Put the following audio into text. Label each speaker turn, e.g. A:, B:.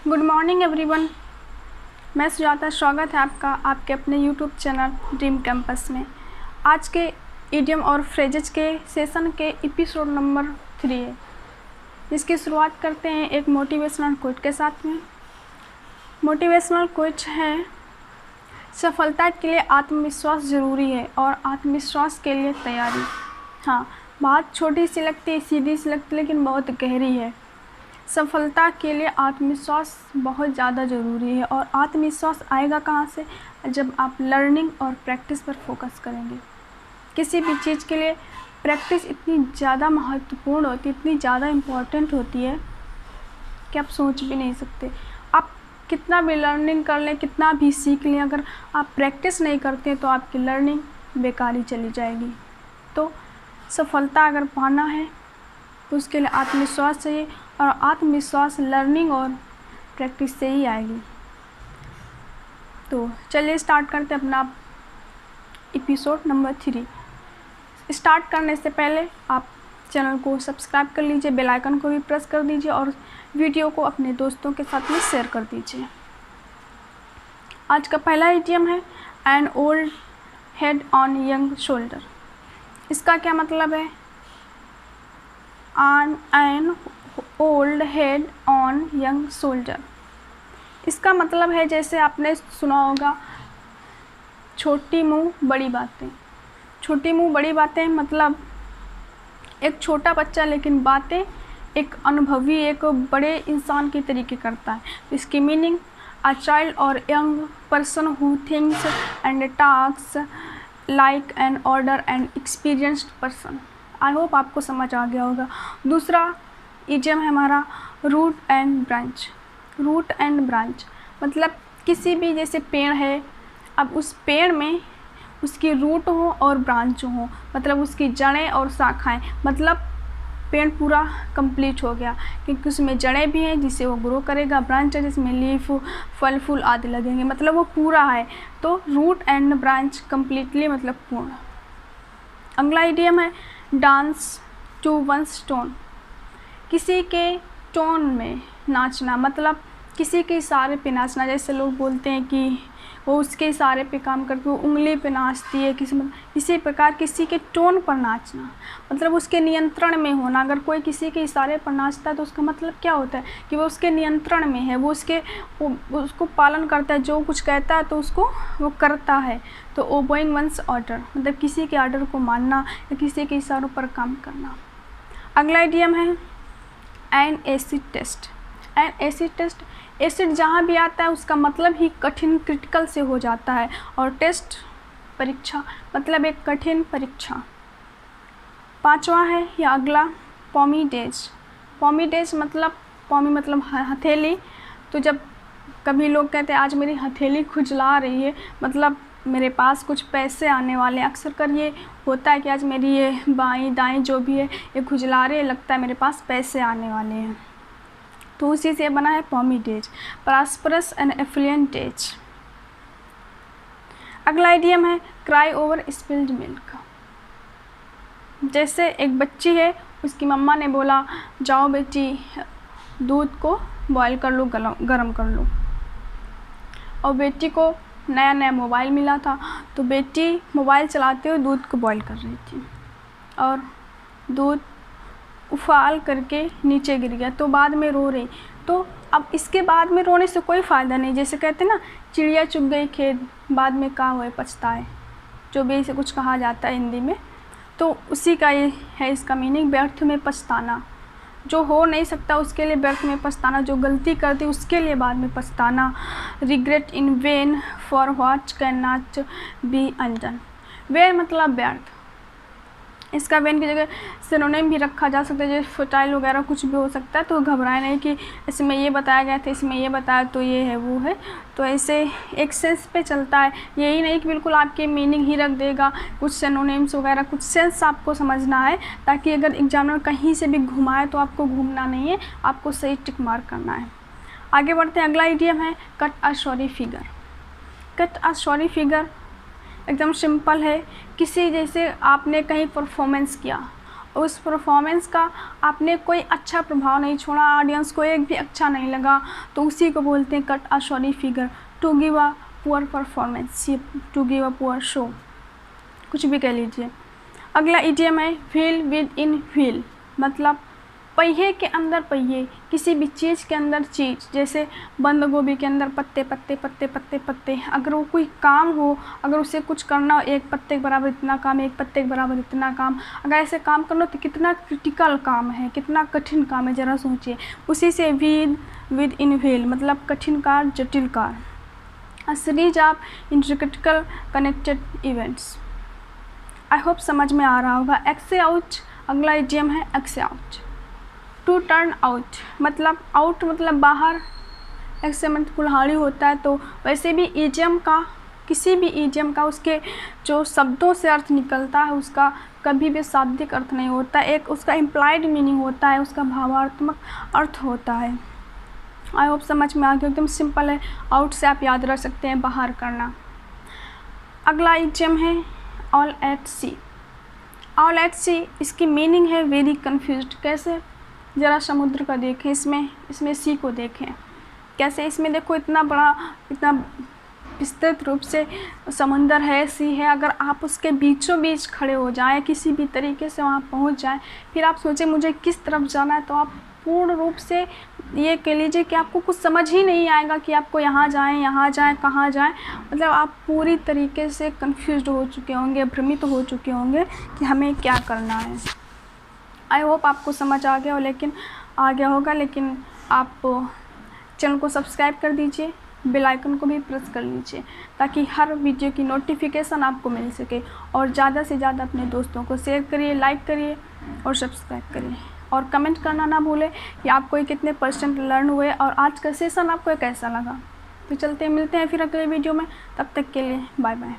A: Good morning everyone. मैं सुजाता, स्वागत है आपका आपके अपने यूट्यूब चैनल ड्रीम कैंपस में। आज के इडियम और फ्रेजेज के सेशन के एपिसोड नंबर 3 है, जिसकी शुरुआत करते हैं एक मोटिवेशनल कोट के साथ में। मोटिवेशनल कोट है, सफलता के लिए आत्मविश्वास ज़रूरी है और आत्मविश्वास के लिए तैयारी। हाँ, बात छोटी सी लगती है, सीधी सी लगती है, लेकिन बहुत गहरी है। सफलता के लिए आत्मविश्वास बहुत ज़्यादा ज़रूरी है और आत्मविश्वास आएगा कहाँ से? जब आप लर्निंग और प्रैक्टिस पर फोकस करेंगे। किसी भी चीज़ के लिए प्रैक्टिस इतनी ज़्यादा महत्वपूर्ण होती है, इतनी ज़्यादा इम्पॉर्टेंट होती है कि आप सोच भी नहीं सकते। आप कितना भी लर्निंग कर लें, कितना भी सीख लें, अगर आप प्रैक्टिस नहीं करते तो आपकी लर्निंग बेकार ही चली जाएगी। तो सफलता अगर पाना है तो उसके लिए आत्मविश्वास चाहिए और आत्मविश्वास लर्निंग और प्रैक्टिस से ही आएगी। तो चलिए स्टार्ट करते हैं अपना एपिसोड नंबर 3। स्टार्ट करने से पहले आप चैनल को सब्सक्राइब कर लीजिए, बेल आइकन को भी प्रेस कर दीजिए और वीडियो को अपने दोस्तों के साथ में शेयर कर दीजिए। आज का पहला इडियम है an old head on young shoulder. इसका क्या मतलब है? An old head on young soldier. इसका मतलब है, जैसे आपने सुना होगा, छोटी मुंह बड़ी बातें। छोटी मुंह बड़ी बातें मतलब एक छोटा बच्चा लेकिन बातें एक अनुभवी, एक बड़े इंसान के तरीके करता है। इसकी मीनिंग अ चाइल्ड और young person who thinks and talks like an older and experienced person. I hope आपको समझ आ गया होगा। दूसरा इडियम है हमारा root and branch. Root and branch मतलब किसी भी, जैसे पेड़ है, अब उस पेड़ में उसकी रूट हो और ब्रांच हो, मतलब उसकी जड़ें और शाखाएं, मतलब पेड़ पूरा कंप्लीट हो गया क्योंकि उसमें जड़ें भी हैं जिससे वो ग्रो करेगा, ब्रांच है जिसमें लीफ, फल फूल आदि लगेंगे, मतलब वो पूरा है। तो रूट एंड ब्रांच कम्प्लीटली मतलब पूर्ण। अगला इडियम है डांस टू वंस टोन। किसी के टोन में नाचना, मतलब किसी के इशारे पे नाचना। जैसे लोग बोलते हैं कि वो उसके इशारे पे काम करती है, वो उंगली पे नाचती है, इसी प्रकार किसी के टोन पर नाचना मतलब उसके नियंत्रण में होना। अगर कोई किसी के इशारे पर नाचता है तो उसका मतलब क्या होता है कि वो उसके नियंत्रण में है, वो उसको पालन करता है, जो कुछ कहता है तो उसको वो करता है। तो ओबेइंग वंस ऑर्डर मतलब किसी के ऑर्डर को मानना या किसी के इशारों पर काम करना। अगला इडियम है an acid test. An acid test, acid जहाँ भी आता है उसका मतलब ही कठिन, क्रिटिकल से हो जाता है, और टेस्ट परीक्षा मतलब एक कठिन परीक्षा। पांचवा है या अगला पॉमीडेज। पॉमीडेज मतलब पॉमी मतलब हथेली। तो जब कभी लोग कहते हैं आज मेरी हथेली खुजला रही है, मतलब मेरे पास कुछ पैसे आने वाले हैं। अक्सर कर ये होता है कि आज मेरी ये बाईं दाईं जो भी है ये खुजला रही है, लगता है मेरे पास पैसे आने वाले हैं। तो उसी से बना है पॉमीडेज, प्रॉस्परस एंड एफ्लुएंट एज। अगला आइडियम है क्राई ओवर स्पिल्ड मिल्क। जैसे एक बच्ची है, उसकी मम्मा ने बोला जाओ बेटी दूध को बॉईल कर लो, गरम कर लो, और बेटी को नया नया मोबाइल मिला था, तो बेटी मोबाइल चलाते हुए दूध को बॉईल कर रही थी और दूध उफाल करके नीचे गिर गया, तो बाद में रो रही। तो अब इसके बाद में रोने से कोई फ़ायदा नहीं। जैसे कहते ना, चिड़िया चुग गई खेत, बाद में का हुए पछताए, जो भी इसे कुछ कहा जाता है हिंदी में। तो उसी का ये है इसका मीनिंग, व्यर्थ में पछताना। जो हो नहीं सकता उसके लिए व्यर्थ में पछताना, जो गलती कर दी उसके लिए बाद में पछताना। Regret in vain for what can not be undone. Vain मतलब व्यर्थ, इसका वेन की जगह सिनोनिम भी रखा जा सकता है, जैसे फुटाइल वगैरह कुछ भी हो सकता है। तो घबराए नहीं कि इसमें ये बताया गया था, इसमें ये बताया तो ये है वो है। तो ऐसे एक सेंस पे चलता है, यही नहीं कि बिल्कुल आपके मीनिंग ही रख देगा। कुछ सिनोनिम्स वगैरह, कुछ सेंस आपको समझना है, ताकि अगर एग्जामिनर कहीं से भी घुमाए तो आपको घूमना नहीं है, आपको सही टिक मार्क करना है। आगे बढ़ते हैं। अगला इडियम है cut a sorry figure. Cut a sorry figure एकदम सिंपल है। किसी, जैसे आपने कहीं परफॉर्मेंस किया उस परफॉर्मेंस का आपने कोई अच्छा प्रभाव नहीं छोड़ा, ऑडियंस को एक भी अच्छा नहीं लगा, तो उसी को बोलते हैं cut a sorry figure, to give a poor performance, to give a poor show, कुछ भी कह लीजिए। अगला इडियम है व्हील विद इन व्हील, मतलब पहिए के अंदर पहिए, किसी भी चीज़ के अंदर चीज़। जैसे बंद गोभी के अंदर पत्ते पत्ते पत्ते पत्ते पत्ते, अगर वो कोई काम हो, अगर उसे कुछ करना हो, एक पत्ते के बराबर इतना काम, एक पत्ते के बराबर इतना काम, अगर ऐसे काम करना तो कितना क्रिटिकल काम है, कितना कठिन काम है, ज़रा सोचिए। उसी से व्हील विद इन व्हील मतलब कठिन कार, जटिल कार। A series of intricately connected events. I hope समझ में आ रहा होगा। एक्से आउट अगला इडियम है, एक्से आउट। टू टर्न आउट मतलब आउट मतलब बाहर, एक्से मतलब कुल्हाड़ी होता है। तो वैसे भी इडियम का, किसी भी इडियम का उसके जो शब्दों से अर्थ निकलता है उसका कभी भी शाब्दिक अर्थ नहीं होता, एक उसका इम्प्लाइड मीनिंग होता है, उसका भावात्मक अर्थ होता है। आई होप समझ में आ गया, एकदम सिंपल है। आउट से आप याद रख सकते हैं बाहर करना। अगला इडियम है all at sea. All at sea इसकी मीनिंग है वेरी कन्फ्यूज्ड। कैसे, ज़रा समुद्र का देखें, इसमें सी को देखें कैसे। इसमें देखो इतना बड़ा, इतना विस्तृत रूप से समुंदर है, सी है। अगर आप उसके बीचों बीच खड़े हो जाएं, किसी भी तरीके से वहाँ पहुँच जाएं, फिर आप सोचें मुझे किस तरफ जाना है, तो आप पूर्ण रूप से ये कह लीजिए कि आपको कुछ समझ ही नहीं आएगा कि आपको यहाँ जाएं, कहाँ जाएं। मतलब आप पूरी तरीके से कंफ्यूज्ड हो चुके होंगे, भ्रमित हो चुके होंगे कि हमें क्या करना है। आई होप आपको समझ आ गया होगा। लेकिन आप चैनल को सब्सक्राइब कर दीजिए, बेल आइकन को भी प्रेस कर लीजिए ताकि हर वीडियो की नोटिफिकेशन आपको मिल सके। और ज़्यादा से ज़्यादा अपने दोस्तों को शेयर करिए, लाइक करिए और सब्सक्राइब करिए। और कमेंट करना ना भूलें कि आपको ये कितने % लर्न हुए और आज का सेशन आपको कैसा लगा। तो चलते हैं, मिलते हैं फिर अगले वीडियो में। तब तक के लिए बाय बाय।